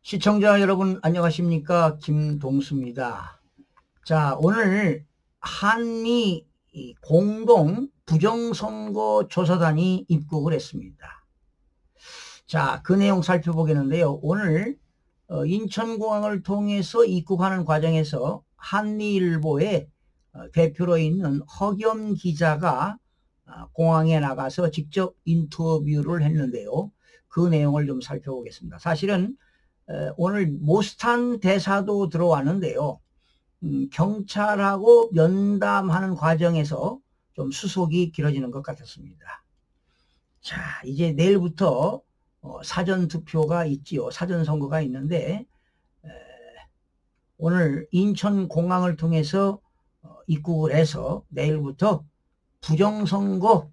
시청자 여러분 안녕하십니까? 김동수입니다. 자, 오늘 한미 공동 부정선거 조사단이 입국을 했습니다. 자, 그 내용 살펴보겠는데요. 오늘 인천공항을 통해서 입국하는 과정에서 한미일보의 대표로 있는 허겸 기자가 공항에 나가서 직접 인터뷰를 했는데요. 그 내용을 좀 살펴보겠습니다. 사실은 오늘 모스탄 대사도 들어왔는데요. 경찰하고 면담하는 과정에서 좀 수속이 길어지는 것 같았습니다. 자, 이제 내일부터 사전 투표가 있지요. 사전 선거가 있는데 오늘 인천공항을 통해서 입국을 해서 내일부터 부정선거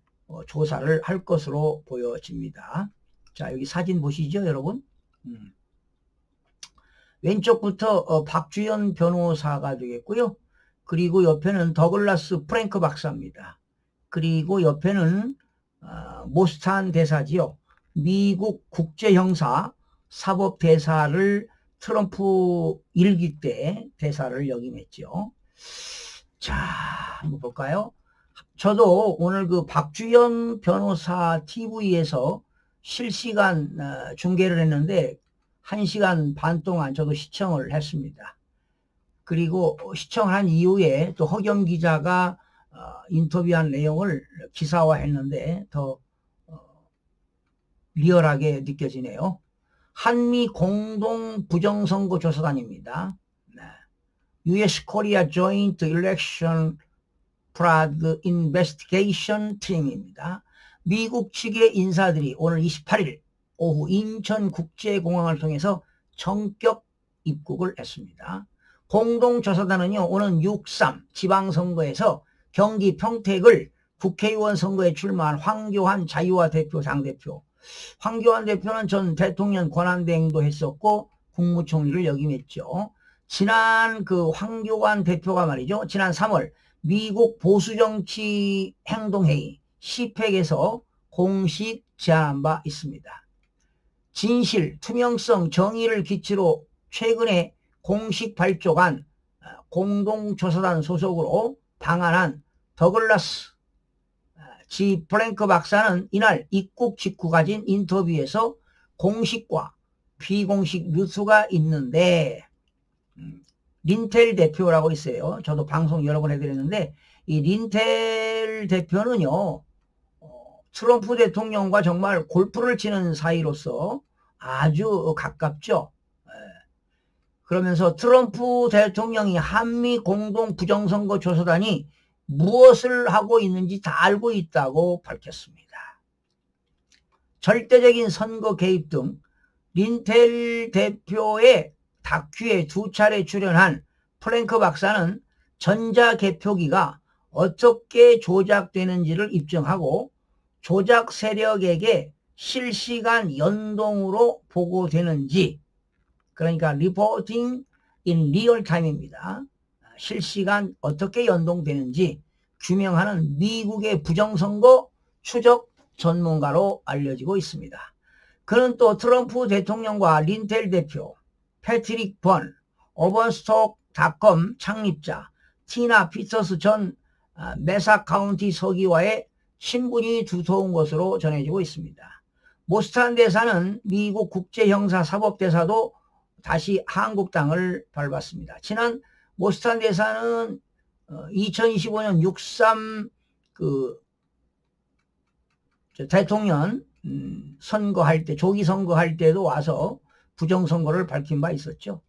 조사를 할 것으로 보여집니다. 자, 여기 사진 보시죠, 여러분? 왼쪽부터 박주연 변호사가 되겠고요. 그리고 옆에는 더글라스 프랭크 박사입니다. 그리고 옆에는 모스탄 대사지요. 미국 국제형사 사법대사를 트럼프 일기 때 대사를 역임했죠. 자, 한번 볼까요? 저도 오늘 그 박주연 변호사 TV에서 실시간 중계를 했는데 1시간 반 동안 저도 시청을 했습니다. 그리고 시청한 이후에 또 허겸 기자가 인터뷰한 내용을 기사화했는데 더 리얼하게 느껴지네요. 한미 공동 부정선거 조사단입니다. US Korea Joint Election Fraud Investigation Team입니다. 미국 측의 인사들이 오늘 28일 오후 인천국제공항을 통해서 전격 입국을 했습니다. 공동조사단은요, 오는 6.3 지방선거에서 경기 평택을 국회의원 선거에 출마한 황교안 자유화 대표 당대표. 황교안 대표는 전 대통령 권한대행도 했었고 국무총리를 역임했죠. 지난 그 황교안 대표가 말이죠. 지난 3월 미국 보수정치 행동회의 CPEC에서 공식 제안한 바 있습니다. 진실, 투명성, 정의를 기치로 최근에 공식 발족한 공동조사단 소속으로 방한한 더글라스 G 프랭크 박사는 이날 입국 직후 가진 인터뷰에서 공식과 비공식 뉴스가 있는데 린텔 대표라고 있어요. 저도 방송 여러 번 해드렸는데 이 린텔 대표는요. 트럼프 대통령과 정말 골프를 치는 사이로서 아주 가깝죠. 그러면서 트럼프 대통령이 한미 공동 부정선거 조사단이 무엇을 하고 있는지 다 알고 있다고 밝혔습니다. 절대적인 선거 개입 등 린텔 대표의 다큐에 2차례 출연한 프랭크 박사는 전자개표기가 어떻게 조작되는지를 입증하고 조작 세력에게 실시간 연동으로 보고되는지, 그러니까 리포팅 인 리얼 타임입니다. 실시간 어떻게 연동되는지 규명하는 미국의 부정선거 추적 전문가로 알려지고 있습니다. 그는 또 트럼프 대통령과 린텔 대표, 패트릭 번, 어번스톡닷컴 창립자, 티나 피터스 전 메사 카운티 서기와의 친분이 두터운 것으로 전해지고 있습니다. 모스탄 대사는 미국 국제형사 사법대사도 다시 한국 땅을 밟았습니다. 지난 모스탄 대사는 2025년 6.3 대통령 선거할 때, 조기 선거할 때도 와서 부정선거를 밝힌 바 있었죠.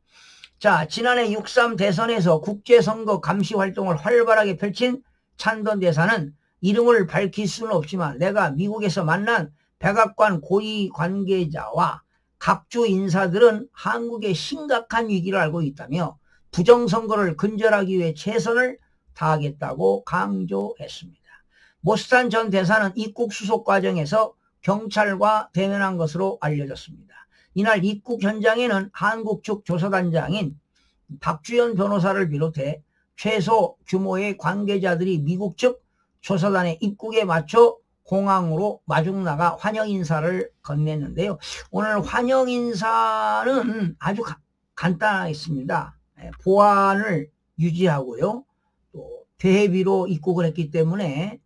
자, 지난해 6.3 대선에서 국제선거 감시 활동을 활발하게 펼친 찬던 대사는 이름을 밝힐 수는 없지만 내가 미국에서 만난 백악관 고위 관계자와 각주 인사들은 한국의 심각한 위기를 알고 있다며 부정선거를 근절하기 위해 최선을 다하겠다고 강조했습니다. 모스탄 전 대사는 입국 수속 과정에서 경찰과 대면한 것으로 알려졌습니다. 이날 입국 현장에는 한국 측 조사단장인 박주연 변호사를 비롯해 최소 규모의 관계자들이 미국 측 조사단의 입국에 맞춰 공항으로 마중 나가 환영 인사를 건넸는데요. 오늘 환영 인사는 아주 간단하겠습니다. 보안을 유지하고요. 또 대비로 입국을 했기 때문에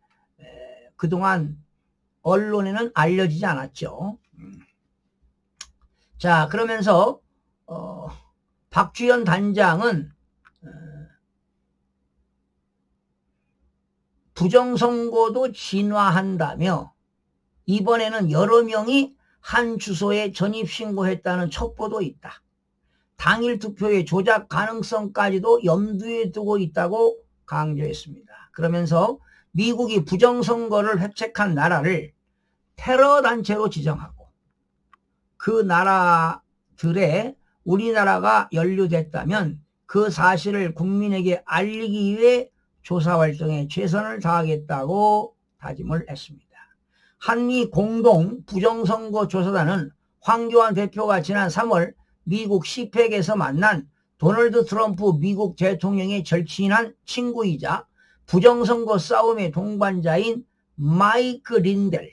그동안 언론에는 알려지지 않았죠. 자, 그러면서 박주현 단장은 부정선거도 진화한다며 이번에는 여러 명이 한 주소에 전입신고했다는 첩보도 있다. 당일 투표의 조작 가능성까지도 염두에 두고 있다고 강조했습니다. 그러면서 미국이 부정선거를 획책한 나라를 테러 단체로 지정하고 그 나라들에 우리나라가 연루됐다면 그 사실을 국민에게 알리기 위해 조사활동에 최선을 다하겠다고 다짐을 했습니다. 한미 공동 부정선거 조사단은 황교안 대표가 지난 3월 미국 시펙에서 만난 도널드 트럼프 미국 대통령의 절친한 친구이자 부정선거 싸움의 동반자인 마이크 린델은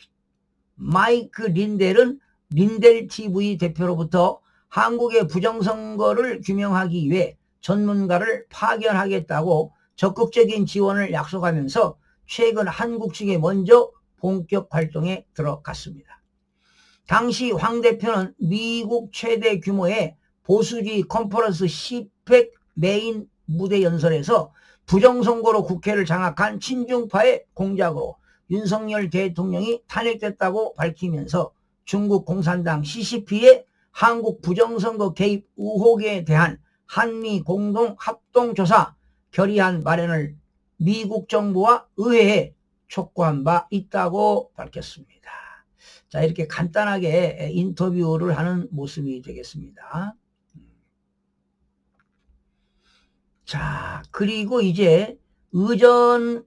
린델 TV 대표로부터 한국의 부정선거를 규명하기 위해 전문가를 파견하겠다고 적극적인 지원을 약속하면서 최근 한국 측에 먼저 본격 활동에 들어갔습니다. 당시 황 대표는 미국 최대 규모의 보수주의 컨퍼런스 시펙 메인 무대 연설에서 부정선거로 국회를 장악한 친중파의 공작으로 윤석열 대통령이 탄핵됐다고 밝히면서 중국 공산당 CCP의 한국 부정선거 개입 의혹에 대한 한미 공동 합동조사 결의안 마련을 미국 정부와 의회에 촉구한 바 있다고 밝혔습니다. 자, 이렇게 간단하게 인터뷰를 하는 모습이 되겠습니다. 자, 그리고 이제 의전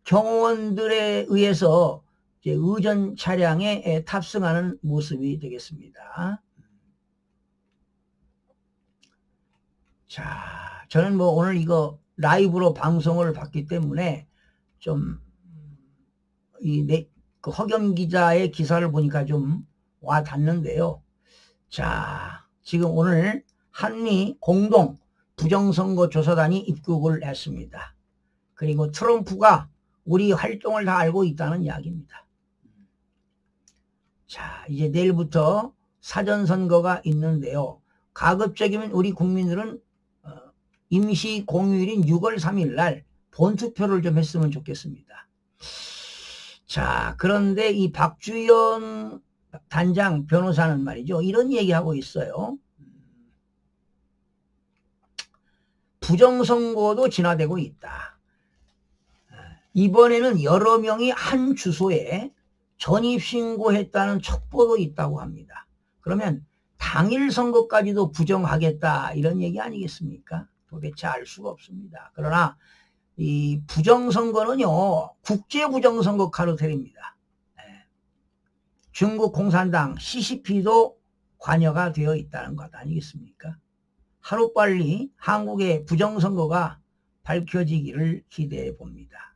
경호원들에 의해서 이제 의전 차량에 탑승하는 모습이 되겠습니다. 자, 저는 뭐 오늘 이거 라이브로 방송을 봤기 때문에 좀 그 허겸 기자의 기사를 보니까 좀 와 닿는데요. 자, 지금 오늘 한미 공동 부정선거 조사단이 입국을 했습니다. 그리고 트럼프가 우리 활동을 다 알고 있다는 이야기입니다. 자, 이제 내일부터 사전선거가 있는데요. 가급적이면 우리 국민들은 임시 공휴일인 6월 3일 날 본투표를 좀 했으면 좋겠습니다. 자, 그런데 이 박주현 단장 변호사는 말이죠. 이런 얘기하고 있어요. 부정선거도 진화되고 있다. 이번에는 여러 명이 한 주소에 전입신고했다는 첩보도 있다고 합니다. 그러면 당일 선거까지도 부정하겠다 이런 얘기 아니겠습니까? 도대체 알 수가 없습니다. 그러나 이 부정선거는요, 국제부정선거 카르텔입니다. 중국 공산당 CCP도 관여가 되어 있다는 것 아니겠습니까? 하루빨리 한국의 부정선거가 밝혀지기를 기대해 봅니다.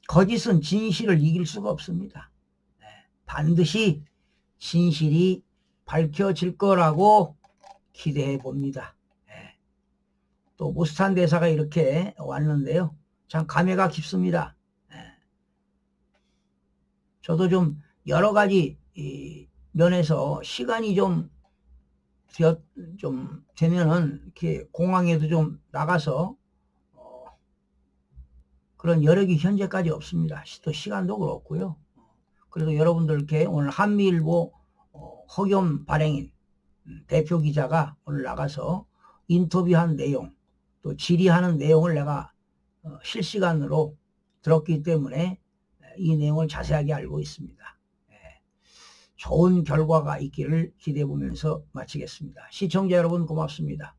거짓은 진실을 이길 수가 없습니다. 반드시 진실이 밝혀질 거라고 기대해 봅니다. 또 모스탄 대사가 이렇게 왔는데요. 참 감회가 깊습니다. 저도 좀 여러 가지 면에서 시간이 좀 되면은 이렇게 공항에도 좀 나가서 그런 여력이 현재까지 없습니다. 또 시간도 그렇고요. 그래도 여러분들께 오늘 한미일보 허겸 발행인 대표 기자가 오늘 나가서 인터뷰한 내용 또 질의하는 내용을 내가 실시간으로 들었기 때문에 이 내용을 자세하게 알고 있습니다. 좋은 결과가 있기를 기대해 보면서 마치겠습니다. 시청자 여러분 고맙습니다.